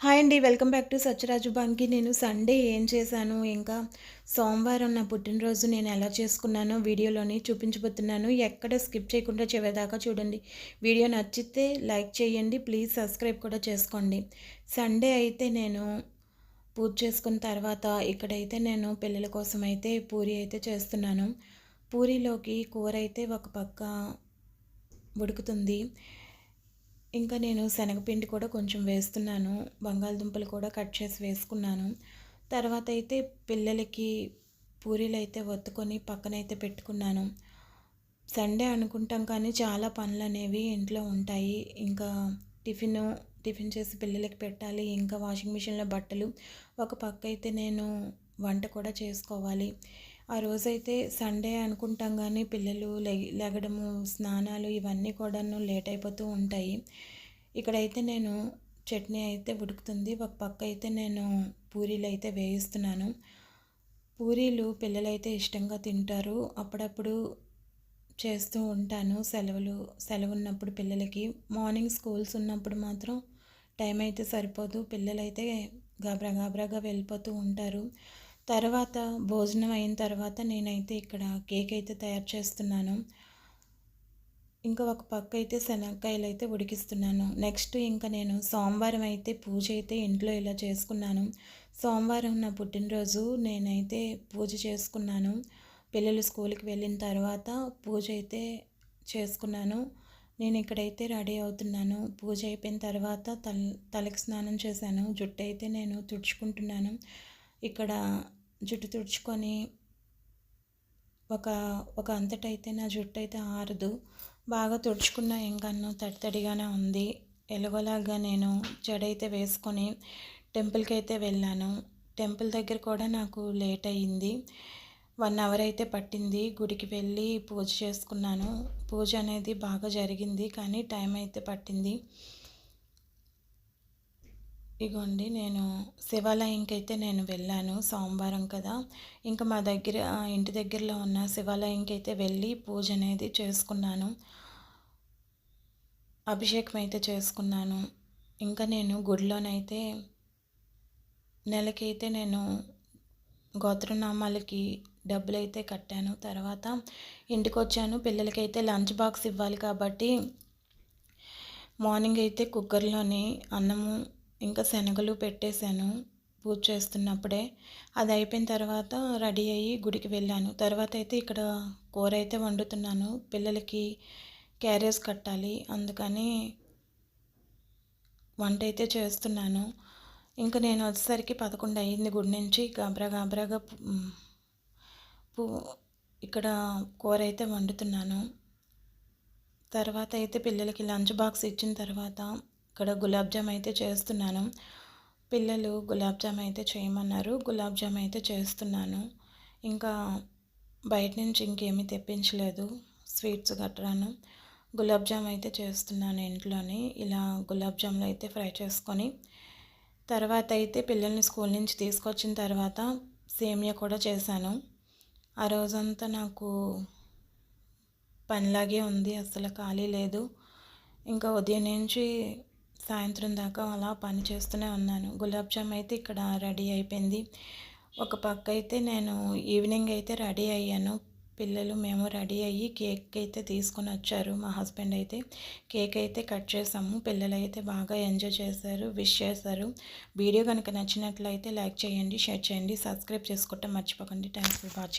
Hi అండి. Welcome back to Satyaraju బాన్‌కి. నేను Sunday ఏం చేశాను, ఇంకా సోమవారం నా పుట్టినరోజు నేను ఎలా చేసుకున్నానో వీడియోలోని చూపించబోతున్నాను. ఎక్కడ స్కిప్ చేయకుండా చివరిదాకా చూడండి. వీడియో నచ్చితే లైక్ చేయండి. ప్లీజ్ సబ్స్క్రైబ్ కూడా చేసుకోండి. సండే అయితే నేను పూజ చేసుకున్న తర్వాత ఇక్కడైతే నేను పిల్లల కోసం అయితే పూరి అయితే చేస్తున్నాను. పూరీలోకి కూర అయితే ఒక పక్క ఉడుకుతుంది. ఇంకా నేను శనగపిండి కూడా కొంచెం వేస్తున్నాను. బంగాళదుంపలు కూడా కట్ చేసి వేసుకున్నాను. తర్వాత అయితే పిల్లలకి పూరీలైతే ఒత్తుకొని పక్కనైతే పెట్టుకున్నాను. సండే అనుకుంటాం కానీ చాలా పనులనేవి ఇంట్లో ఉంటాయి. ఇంకా టిఫిన్ చేసి పిల్లలకి పెట్టాలి. ఇంకా వాషింగ్ మిషన్‌లో బట్టలు. ఒక పక్క అయితే నేను వంట కూడా చేసుకోవాలి. ఆ రోజైతే సండే అనుకుంటాం కానీ పిల్లలు లెగడము, స్నానాలు ఇవన్నీ కూడాను లేట్ అయిపోతూ ఉంటాయి. ఇక్కడైతే నేను చట్నీ అయితే ఉడుకుతుంది. ఒక పక్క అయితే నేను పూరీలు అయితే వేయిస్తున్నాను. పూరీలు పిల్లలైతే ఇష్టంగా తింటారు. అప్పుడప్పుడు చేస్తూ ఉంటాను. సెలవు ఉన్నప్పుడు పిల్లలకి. మార్నింగ్ స్కూల్స్ ఉన్నప్పుడు మాత్రం టైం అయితే సరిపోదు. పిల్లలైతే గాబరాగా వెళ్ళిపోతూ ఉంటారు. తర్వాత భోజనం అయిన తర్వాత నేనైతే ఇక్కడ కేక్ అయితే తయారు చేస్తున్నాను. ఇంకా ఒక పక్క అయితే శనగకాయలు అయితే ఉడికిస్తున్నాను. నెక్స్ట్ ఇంకా నేను సోమవారం అయితే పూజ అయితే ఇంట్లో ఇలా చేసుకున్నాను. సోమవారం నా పుట్టినరోజు నేనైతే పూజ చేసుకున్నాను. పిల్లలు స్కూల్కి వెళ్ళిన తర్వాత పూజ అయితే చేసుకున్నాను. నేను ఇక్కడైతే రెడీ అవుతున్నాను. పూజ అయిపోయిన తర్వాత తలకి స్నానం చేశాను. జుట్టు అయితే నేను తుడుచుకుంటున్నాను. ఇక్కడ జుట్టు తుడుచుకొని ఒక ఒక అంతటైతే నా జుట్టు అయితే ఆరదు. బాగా తుడుచుకున్న ఇంకన్ను తడితడిగానే ఉంది. ఎలాగోలాగా నేను జడైతే వేసుకొని టెంపుల్కి అయితే వెళ్ళాను. టెంపుల్ దగ్గర కూడా నాకు లేట్ అయ్యింది. 1 అవర్ అయితే పట్టింది. గుడికి వెళ్ళి పూజ చేసుకున్నాను. పూజ అనేది బాగా జరిగింది కానీ టైం అయితే పట్టింది. ఇగోండి నేను శివాలయంకి అయితే నేను వెళ్ళాను. సోమవారం కదా, ఇంకా మా దగ్గర ఇంటి దగ్గరలో ఉన్న శివాలయంకి అయితే వెళ్ళి పూజ అనేది చేసుకున్నాను. అభిషేకం అయితే చేసుకున్నాను. ఇంకా నేను గుడిలోనైతే నెలకైతే నేను గోత్రనామాలకి డబ్బులైతే కట్టాను. తర్వాత ఇంటికి వచ్చాను. పిల్లలకైతే లంచ్ బాక్స్ ఇవ్వాలి కాబట్టి మార్నింగ్ అయితే కుక్కర్లోని అన్నము ఇంకా శనగలు పెట్టేశాను పూజ చేస్తున్నప్పుడే. అది అయిపోయిన తర్వాత రెడీ అయ్యి గుడికి వెళ్ళాను. తర్వాత అయితే ఇక్కడ కూర అయితే వండుతున్నాను. పిల్లలకి క్యారేజ్ కట్టాలి, అందుకని వంట అయితే చేస్తున్నాను. ఇంకా నేను వచ్చేసరికి 11 అయ్యింది గుడి నుంచి. గాబరాగా ఇక్కడ కూర అయితే వండుతున్నాను. తర్వాత అయితే పిల్లలకి లంచ్ బాక్స్ ఇచ్చిన తర్వాత ఇక్కడ గులాబ్ జామ్ అయితే చేస్తున్నాను. పిల్లలు గులాబ్ జామ్ అయితే చేయమన్నారు. గులాబ్ జామ్ అయితే చేస్తున్నాను. ఇంకా బయట నుంచి ఇంకేమీ తెప్పించలేదు, స్వీట్స్ గట్రాను. గులాబ్ జామ్ అయితే చేస్తున్నాను ఇంట్లోనే. ఇలా గులాబ్ జామ్లు అయితే ఫ్రై చేసుకొని తర్వాత అయితే పిల్లల్ని స్కూల్ నుంచి తీసుకొచ్చిన తర్వాత సేమియా కూడా చేశాను. ఆ రోజంతా నాకు పనిలాగే ఉంది, అస్సలు ఖాళీ లేదు. ఇంకా ఉదయం నుంచి సాయంత్రం దాకా అలా పని చేస్తూనే ఉన్నాను. గులాబ్ జామ్ అయితే ఇక్కడ రెడీ అయిపోయింది. ఒక పక్క అయితే నేను ఈవినింగ్ అయితే రెడీ అయ్యాను. పిల్లలు మేము రెడీ అయ్యి కేక్ అయితే తీసుకొని వచ్చారు. మా హస్బెండ్ అయితే కేక్ అయితే కట్ చేసాము. పిల్లలు అయితే బాగా ఎంజాయ్ చేశారు, విష్ చేశారు. వీడియో కనుక నచ్చినట్లయితే లైక్ చేయండి, షేర్ చేయండి, సబ్స్క్రైబ్ చేసుకోవటం మర్చిపోకండి. Thanks for watching.